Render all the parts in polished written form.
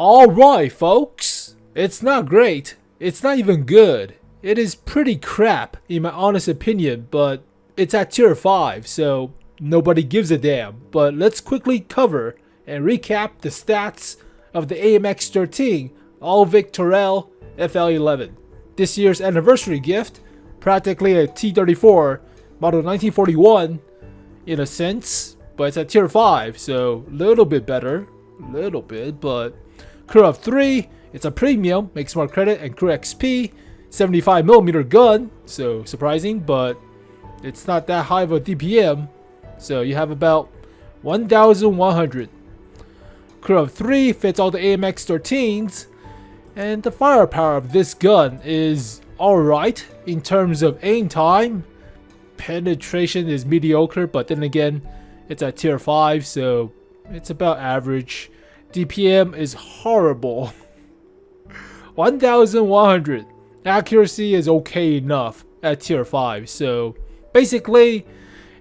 Alright folks, it's not great, it's not even good, it is pretty crap in my honest opinion, but it's at tier 5 so nobody gives a damn. But let's quickly cover and recap the stats of the AMX-13 All-Vic Terrell FL11. This year's anniversary gift, practically a T-34 model 1941 in a sense, but it's at tier 5 so a little bit better, but crew of 3, it's a premium, makes more credit and crew XP, 75mm gun, so surprising, but it's not that high of a DPM, so you have about 1,100. Crew of 3 fits all the AMX-13s, and the firepower of this gun is alright in terms of aim time. Penetration is mediocre, but then again, it's at tier 5, so it's about average. DPM is horrible. 1,100. Accuracy is okay enough at tier 5, so basically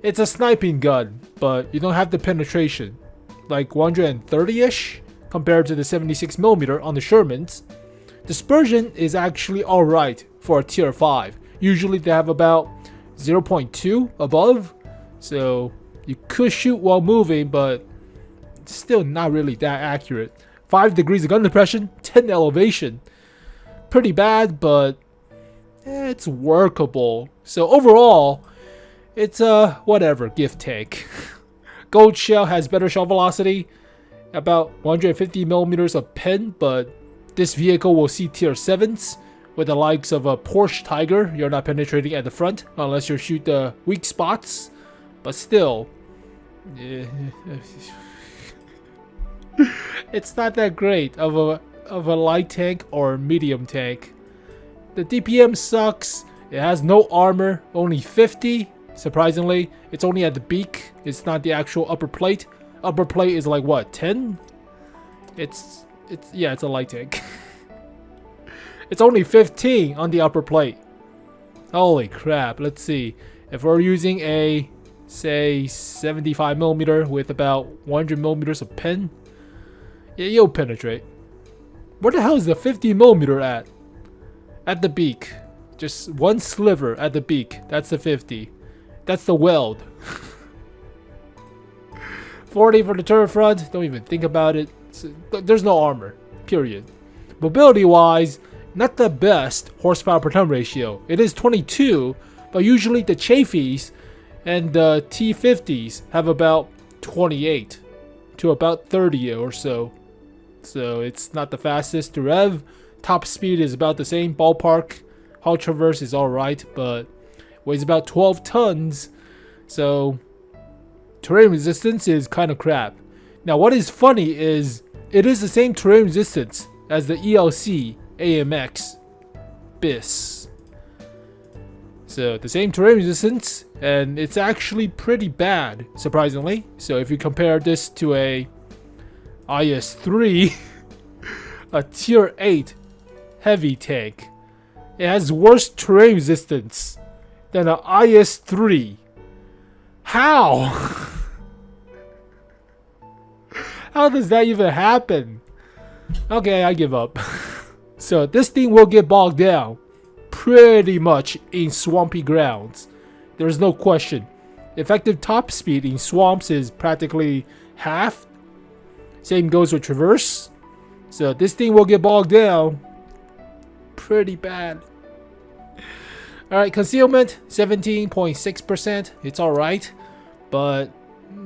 it's a sniping gun, but you don't have the penetration, like 130-ish compared to the 76mm on the Shermans. Dispersion is actually alright for a tier 5. Usually they have about 0.2 above, so you could shoot while moving, but it's still not really that accurate. 5 degrees of gun depression, 10 elevation. Pretty bad, but it's workable. So overall, it's a whatever gift tank. Gold shell has better shell velocity, about 150mm of pen, but this vehicle will see tier 7s with the likes of a Porsche Tiger. You're not penetrating at the front unless you shoot the weak spots, but still, it's not that great of a light tank or medium tank. The DPM sucks. It has no armor, only 50. Surprisingly, it's only at the beak. It's not the actual upper plate. Upper plate is like what, 10? It's a light tank. It's only 15 on the upper plate. Holy crap. Let's see. If we're using a, say, 75mm with about 100mm of pen, yeah, you'll penetrate. Where the hell is the 50mm at? At the beak. Just one sliver at the beak. That's the 50. That's the weld. 40 for the turret front. Don't even think about it. There's no armor. Period. Mobility wise, not the best horsepower per ton ratio. It is 22, but usually the Chafees and the T50s have about 28 to about 30 or so. So it's not the fastest to rev. Top speed is about the same ballpark. Hull traverse is alright, but weighs about 12 tons. So terrain resistance is kind of crap. Now what is funny is it is the same terrain resistance as the ELC AMX BIS. So the same terrain resistance, and it's actually pretty bad, surprisingly. So if you compare this to a IS-3, a tier 8 heavy tank, it has worse terrain resistance than an IS-3. How? How does that even happen? Okay, I give up. So this thing will get bogged down pretty much in swampy grounds. There's no question. Effective top speed in swamps is practically half. Same goes with traverse. So this thing will get bogged down pretty bad. Alright, concealment 17.6%. It's alright, but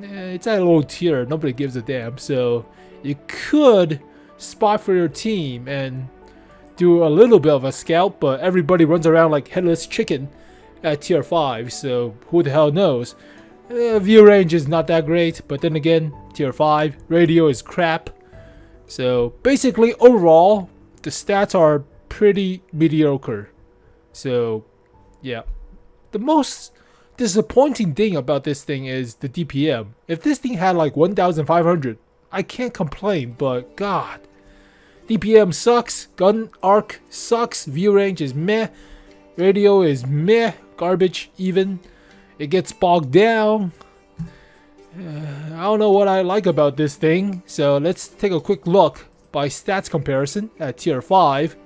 it's at a low tier. Nobody gives a damn. So you could spot for your team and do a little bit of a scout, but everybody runs around like headless chicken at tier 5, so who the hell knows. View range is not that great, but then again, tier 5. Radio is crap. So basically overall, the stats are pretty mediocre. So yeah, the most disappointing thing about this thing is the DPM. If this thing had like 1,500, I can't complain, but god, DPM sucks, gun arc sucks, view range is meh, radio is meh, garbage even, it gets bogged down. I don't know what I like about this thing, so let's take a quick look by stats comparison at tier 5.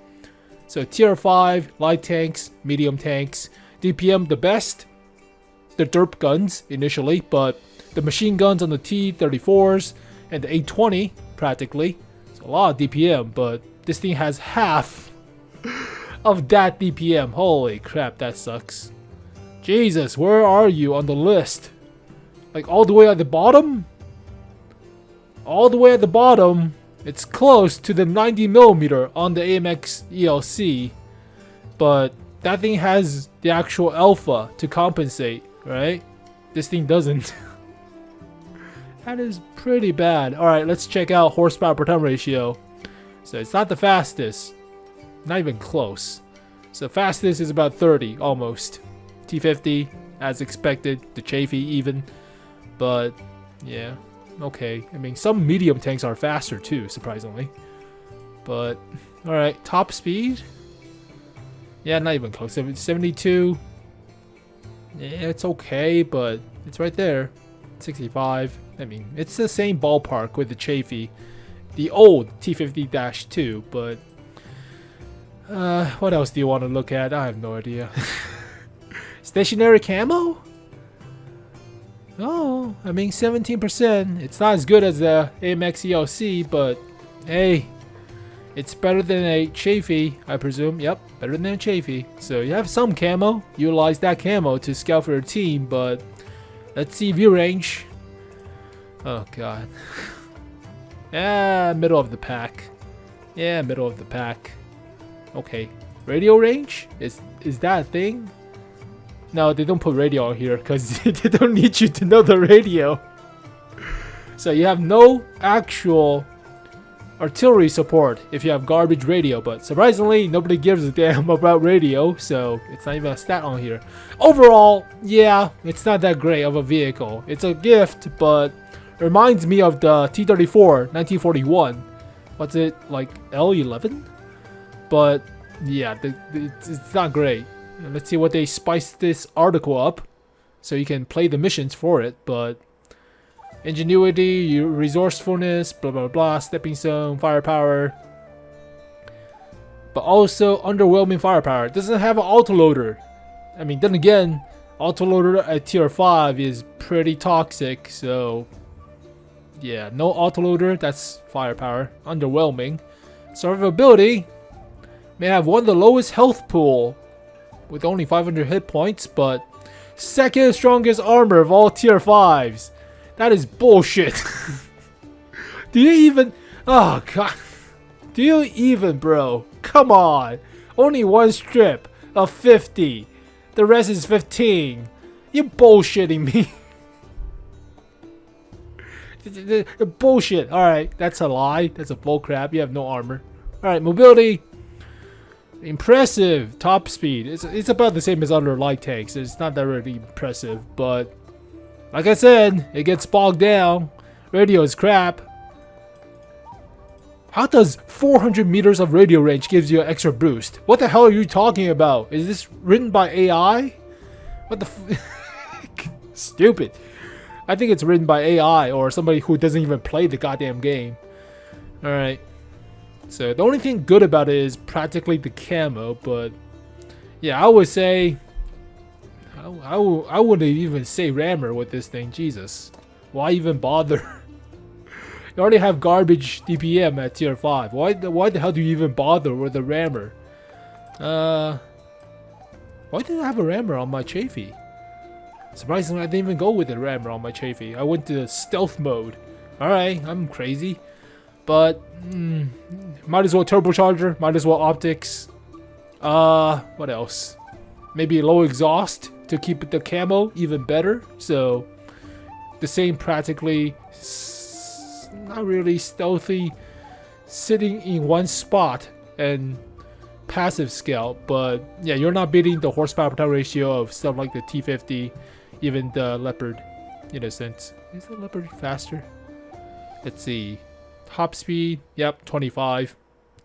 So tier 5, light tanks, medium tanks, DPM the best, the derp guns initially, but the machine guns on the T-34s and the 820 practically. It's a lot of DPM, but this thing has half of that DPM. Holy crap, that sucks. Jesus, where are you on the list? Like all the way at the bottom? All the way at the bottom. It's close to the 90mm on the AMX ELC, but that thing has the actual alpha to compensate, right? This thing doesn't. That is pretty bad. Alright, let's check out horsepower per ton ratio. So it's not the fastest. Not even close. So fastest is about 30, almost. T50, as expected. The 𝗔_HI even. But, yeah. Okay. I mean, some medium tanks are faster too, surprisingly. But, alright. Top speed? Yeah, not even close. 72. Yeah, it's okay, but it's right there. 65. I mean, it's the same ballpark with the 𝗔_HI. The old T50-2, but what else do you want to look at? I have no idea. Stationary camo? Oh, I mean 17%. It's not as good as the AMX ELC, but hey, it's better than a 𝗔_HI, I presume. Yep, better than a 𝗔_HI. So you have some camo. Utilize that camo to scout for your team, but let's see view range. Oh god. Yeah, middle of the pack. Yeah, middle of the pack. Okay. Radio range? Is that a thing? No, they don't put radio on here because they don't need you to know the radio. So you have no actual artillery support if you have garbage radio, but surprisingly, nobody gives a damn about radio, so it's not even a stat on here. Overall, yeah, it's not that great of a vehicle. It's a gift, but it reminds me of the T-34 1941. What's it, like L11? But yeah, it's not great. Let's see what they spice this article up so you can play the missions for it. But ingenuity, resourcefulness, blah blah blah, stepping stone, firepower, but also underwhelming firepower. It doesn't have an autoloader. I mean, then again, autoloader at tier 5 is pretty toxic, so yeah, no autoloader. That's firepower. Underwhelming. Survivability may have one of the lowest health pool with only 500 hit points, but second strongest armor of all tier 5s. That is bullshit. Do you even... Oh god. Do you even, bro? Come on. Only one strip of 50. The rest is 15. You bullshitting me. Bullshit. Alright, that's a lie. That's a bullcrap. You have no armor. Alright, mobility. Impressive. Top speed. It's about the same as other light tanks. It's not that really impressive, but like I said, it gets bogged down. Radio is crap. How does 400 meters of radio range gives you an extra boost? What the hell are you talking about? Is this written by AI? What the f Stupid. I think it's written by AI or somebody who doesn't even play the goddamn game. Alright. So the only thing good about it is practically the camo, but yeah, I would say I wouldn't even say rammer with this thing. Jesus, why even bother? You already have garbage DPM at tier 5. Why the hell do you even bother with a rammer? Why did I have a rammer on my 𝗔_HI? Surprisingly, I didn't even go with a rammer on my 𝗔_HI. I went to stealth mode. Alright, I'm crazy. But, might as well turbocharger, might as well optics. What else? Maybe low exhaust to keep the camo even better. So, the same practically, not really stealthy, sitting in one spot and passive scout. But, yeah, you're not beating the horsepower per ton ratio of stuff like the T50, even the Leopard, in a sense. Is the Leopard faster? Let's see. Top speed, yep, 25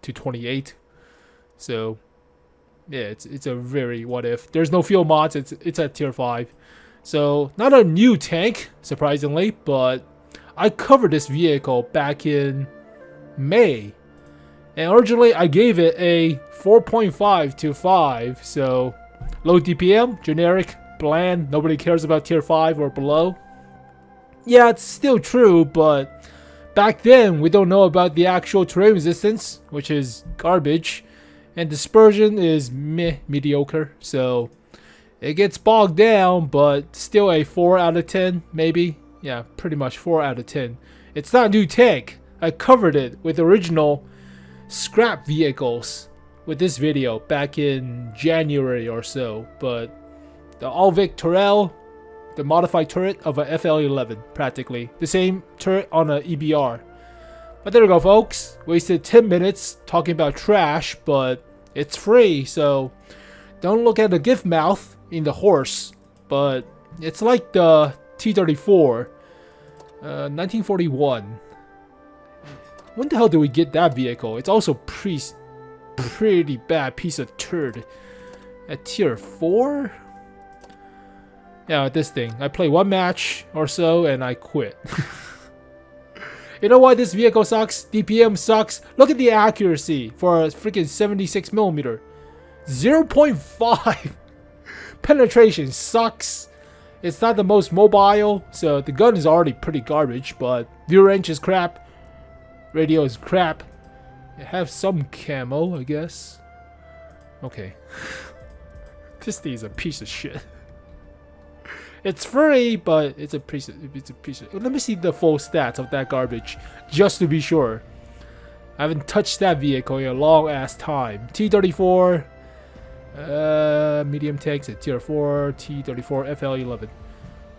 to 28. So yeah, it's a very what if. There's no fuel mods, it's at tier 5. So not a new tank, surprisingly, but I covered this vehicle back in May And originally I gave it a 4.5 to 5, so low DPM, generic, bland, nobody cares about tier 5 or below. Yeah, it's still true, but back then we don't know about the actual terrain resistance, which is garbage, and dispersion is mediocre, so it gets bogged down, but still a 4 out of 10 maybe. Yeah, pretty much 4 out of 10. It's not a new tank. I covered it with original scrap vehicles with this video back in January or so, but the Alvic Turrell, the modified turret of a FL11, practically the same turret on a EBR. But there we go, folks. Wasted 10 minutes talking about trash, but it's free, so don't look at the gift mouth in the horse. But it's like the T-34, 1941. When the hell did we get that vehicle? It's also pretty bad piece of turd. At tier 4? Yeah, this thing. I play 1 match or so and I quit. You know why this vehicle sucks? DPM sucks. Look at the accuracy for a freaking 76mm. 0.5. Penetration sucks. It's not the most mobile, so the gun is already pretty garbage, but view range is crap. Radio is crap. It has some camo, I guess. Okay. This thing is a piece of shit. It's free, but it's a piece of. Let me see the full stats of that garbage, just to be sure. I haven't touched that vehicle in a long ass time. T-34, medium tanks at tier 4. T-34 FL11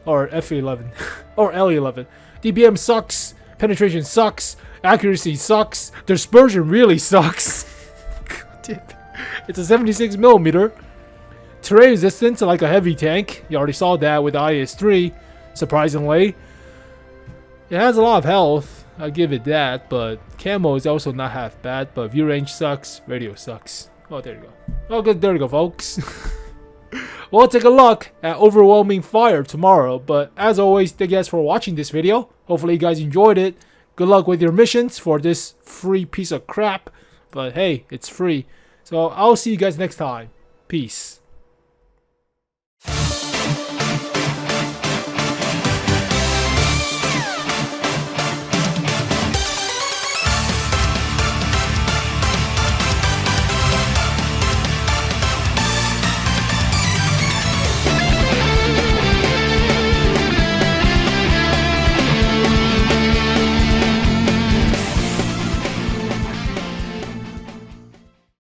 or F11 or L11. DPM sucks. Penetration sucks. Accuracy sucks. Dispersion really sucks. It's a 76mm. Terrain resistance like a heavy tank. You already saw that with the IS-3, surprisingly. It has a lot of health, I'll give it that, but camo is also not half bad, but view range sucks, radio sucks. Oh, there you go. Oh, good, there you go, folks. We'll take a look at overwhelming fire tomorrow, but as always, thank you guys for watching this video. Hopefully you guys enjoyed it. Good luck with your missions for this free piece of crap, but hey, it's free. So I'll see you guys next time. Peace.